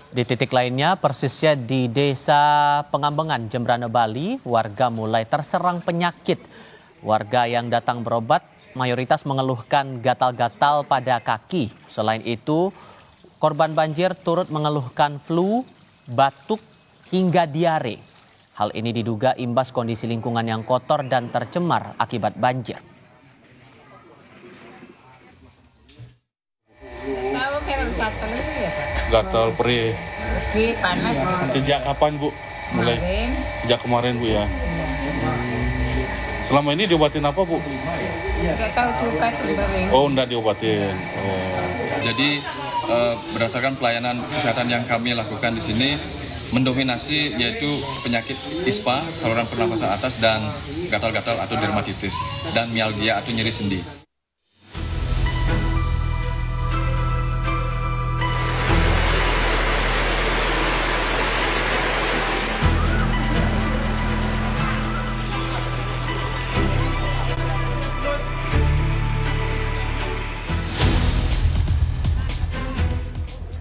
Di titik lainnya, persisnya di Desa Pengambengan, Jembrana, Bali, warga mulai terserang penyakit. Warga yang datang berobat mayoritas mengeluhkan gatal-gatal pada kaki. Selain itu, korban banjir turut mengeluhkan flu, batuk, hingga diare. Hal ini diduga imbas kondisi lingkungan yang kotor dan tercemar akibat banjir. Gatal perih. Panas. Sejak kapan Bu? Mulai? Kemarin. Sejak kemarin Bu ya. Selama ini diobatin apa Bu? Nggak tahu juga sebenarnya. Oh, enggak diobatin. Oh. Jadi berdasarkan pelayanan kesehatan yang kami lakukan di sini mendominasi yaitu penyakit ISPA, saluran pernafasan atas, dan gatal-gatal atau dermatitis, dan mialgia atau nyeri sendi.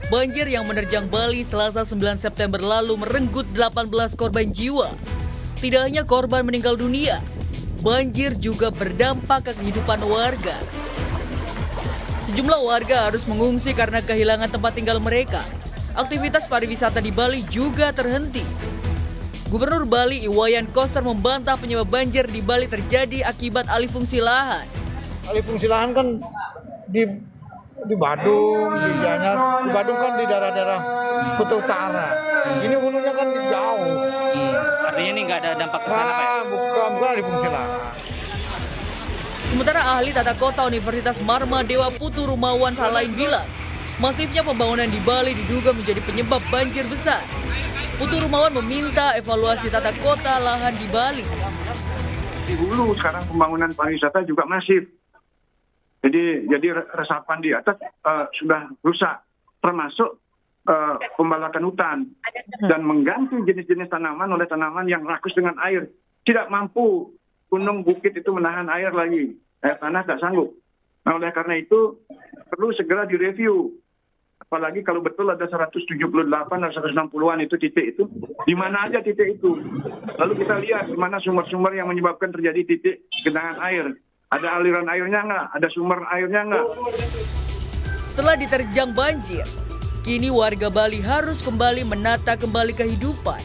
Banjir yang menerjang Bali Selasa 9 September lalu merenggut 18 korban jiwa. Tidak hanya korban meninggal dunia, banjir juga berdampak ke kehidupan warga. Sejumlah warga harus mengungsi karena kehilangan tempat tinggal mereka. Aktivitas pariwisata di Bali juga terhenti. Gubernur Bali Iwayan Koster membantah penyebab banjir di Bali terjadi akibat alih fungsi lahan. Alih fungsi lahan kan di Badung, di Gianyar. Di Badung kan di daerah-daerah Kuta Utara. Ini hulunya kan jauh. Artinya ini nggak ada dampak ke sana, Pak? Bukan alih fungsi lahan. Sementara ahli tata kota Universitas Marma Dewa Putu Rumawan Salain bilang, masifnya pembangunan di Bali diduga menjadi penyebab banjir besar. Putu Rumawan meminta evaluasi tata kota lahan di Bali. Di hulu sekarang pembangunan pariwisata juga masif. Jadi resapan di atas sudah rusak, termasuk pembalakan hutan dan mengganti jenis-jenis tanaman oleh tanaman yang rakus dengan air. Tidak mampu gunung bukit itu menahan air lagi, air tanah tidak sanggup. Nah, oleh karena itu perlu segera direview. Apalagi kalau betul ada 178 atau 160-an itu titik itu, di mana aja titik itu. Lalu kita lihat di mana sumber-sumber yang menyebabkan terjadi titik genangan air. Ada aliran airnya nggak? Ada sumber airnya nggak? Setelah diterjang banjir, kini warga Bali harus kembali menata kembali kehidupan.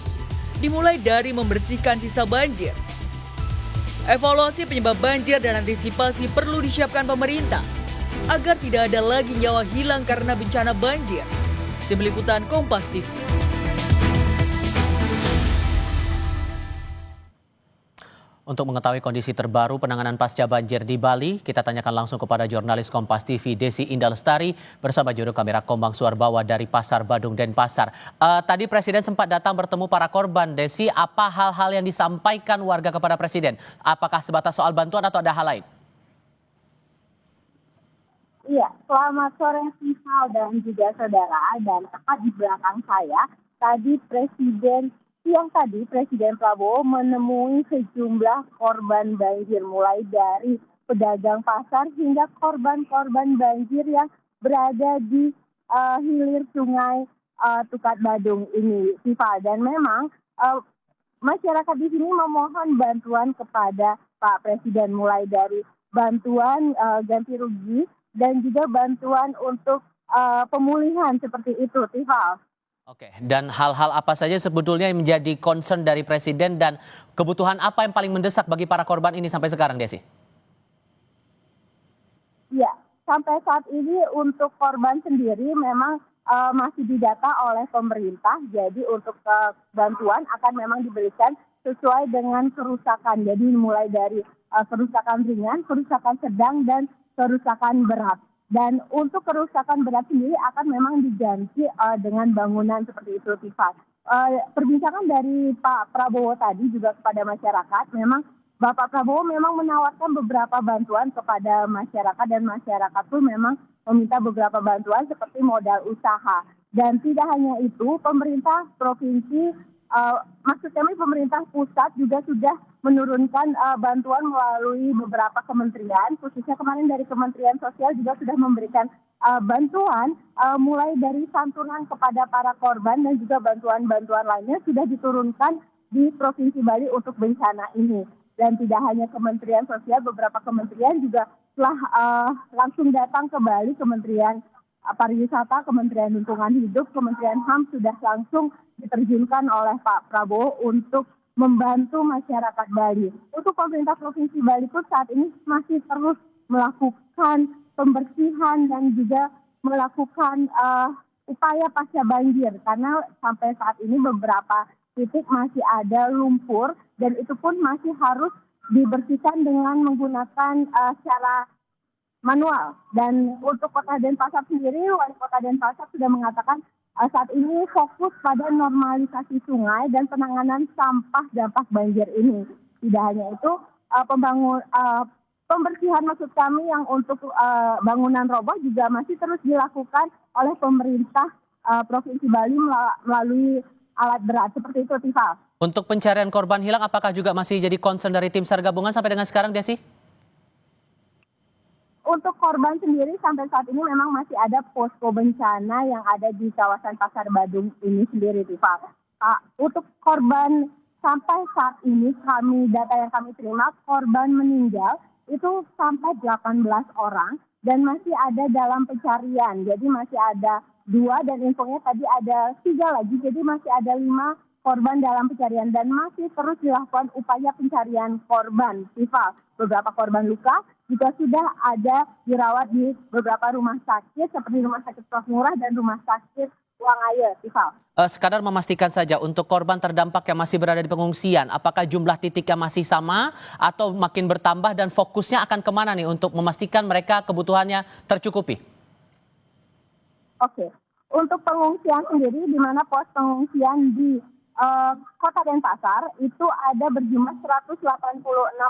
Dimulai dari membersihkan sisa banjir. Evaluasi penyebab banjir dan antisipasi perlu disiapkan pemerintah agar tidak ada lagi nyawa hilang karena bencana banjir. Tim Liputan Kompas TV. Untuk mengetahui kondisi terbaru penanganan pasca banjir di Bali, kita tanyakan langsung kepada jurnalis Kompas TV Desi Indah Lestari bersama juru kamera Kombang Suarbawa dari Pasar Badung Denpasar. Tadi Presiden sempat datang bertemu para korban. Desi, apa hal-hal yang disampaikan warga kepada Presiden? Apakah sebatas soal bantuan atau ada hal lain? Iya, selamat sore Vival dan juga saudara. Dan tepat di belakang saya, siang tadi Presiden Prabowo menemui sejumlah korban banjir, mulai dari pedagang pasar hingga korban-korban banjir yang berada di hilir sungai Tukat Badung ini, Vival. Dan memang masyarakat di sini memohon bantuan kepada Pak Presiden, mulai dari bantuan ganti rugi dan juga bantuan untuk pemulihan seperti itu, Vival. Oke, dan hal-hal apa saja sebetulnya yang menjadi concern dari Presiden dan kebutuhan apa yang paling mendesak bagi para korban ini sampai sekarang, Desi? Ya, sampai saat ini untuk korban sendiri memang masih didata oleh pemerintah. Jadi untuk bantuan akan memang diberikan sesuai dengan kerusakan. Jadi mulai dari kerusakan ringan, kerusakan sedang, dan kerusakan berat. Dan untuk kerusakan berat sendiri akan memang diganti dengan bangunan seperti itu, Tiffal. Perbincangan dari Pak Prabowo tadi juga kepada masyarakat, memang Bapak Prabowo memang menawarkan beberapa bantuan kepada masyarakat, dan masyarakat pun memang meminta beberapa bantuan seperti modal usaha. Dan tidak hanya itu, pemerintah provinsi, maksud kami pemerintah pusat juga sudah menurunkan bantuan melalui beberapa kementerian, khususnya kemarin dari Kementerian Sosial juga sudah memberikan bantuan mulai dari santunan kepada para korban dan juga bantuan-bantuan lainnya sudah diturunkan di Provinsi Bali untuk bencana ini. Dan tidak hanya Kementerian Sosial, beberapa kementerian juga telah langsung datang ke Bali, Kementerian Pariwisata, Kementerian Lingkungan Hidup, Kementerian HAM sudah langsung diterjunkan oleh Pak Prabowo untuk membantu masyarakat Bali. Untuk pemerintah Provinsi Bali pun saat ini masih terus melakukan pembersihan dan juga melakukan upaya pasca banjir karena sampai saat ini beberapa titik masih ada lumpur dan itu pun masih harus dibersihkan dengan menggunakan secara manual. Dan untuk Kota Denpasar sendiri, Wali Kota Denpasar sudah mengatakan saat ini fokus pada normalisasi sungai dan penanganan sampah dampak banjir ini. Tidak hanya itu, pembersihan maksud kami yang untuk bangunan roboh juga masih terus dilakukan oleh pemerintah Provinsi Bali melalui alat berat seperti itu, Tifa. Untuk pencarian korban hilang, apakah juga masih jadi concern dari tim SAR gabungan sampai dengan sekarang, Desi? Untuk korban sendiri sampai saat ini memang masih ada posko bencana yang ada di kawasan Pasar Badung ini sendiri, Tifa. Untuk korban sampai saat ini data yang kami terima, korban meninggal itu sampai 18 orang dan masih ada dalam pencarian. Jadi masih ada 2 dan infonya tadi ada 3 lagi, jadi masih ada 5 korban dalam pencarian dan masih terus dilakukan upaya pencarian korban, Tifa. Beberapa korban luka juga sudah ada dirawat di beberapa rumah sakit seperti Rumah Sakit Prof Murah dan Rumah Sakit Wangaya, Tifa. Sekadar memastikan saja untuk korban terdampak yang masih berada di pengungsian, apakah jumlah titiknya masih sama atau makin bertambah dan fokusnya akan kemana nih untuk memastikan mereka kebutuhannya tercukupi? Oke, untuk pengungsian sendiri di mana pos pengungsian di Kota Denpasar itu ada berjumlah 186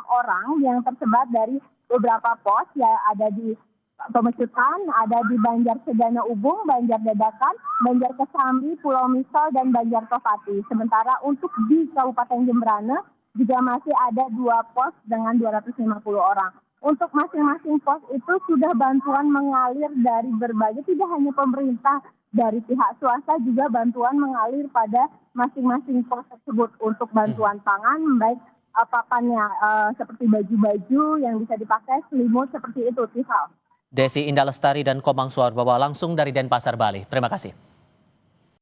orang yang tersebar dari beberapa pos yang ada di Pemecutan, ada di Banjar Sedana Ubung, Banjar Dadakan, Banjar Kesambi, Pulau Misol, dan Banjar Tofati. Sementara untuk di Kabupaten Jembrana juga masih ada 2 pos dengan 250 orang. Untuk masing-masing pos itu sudah bantuan mengalir dari berbagai, tidak hanya pemerintah, dari pihak swasta juga bantuan mengalir pada masing-masing pos tersebut untuk bantuan pangan, baik papannya seperti baju-baju yang bisa dipakai, selimut seperti itu, Tifal. Desi Indah Lestari dan Komang Suarbawa langsung dari Denpasar, Bali. Terima kasih.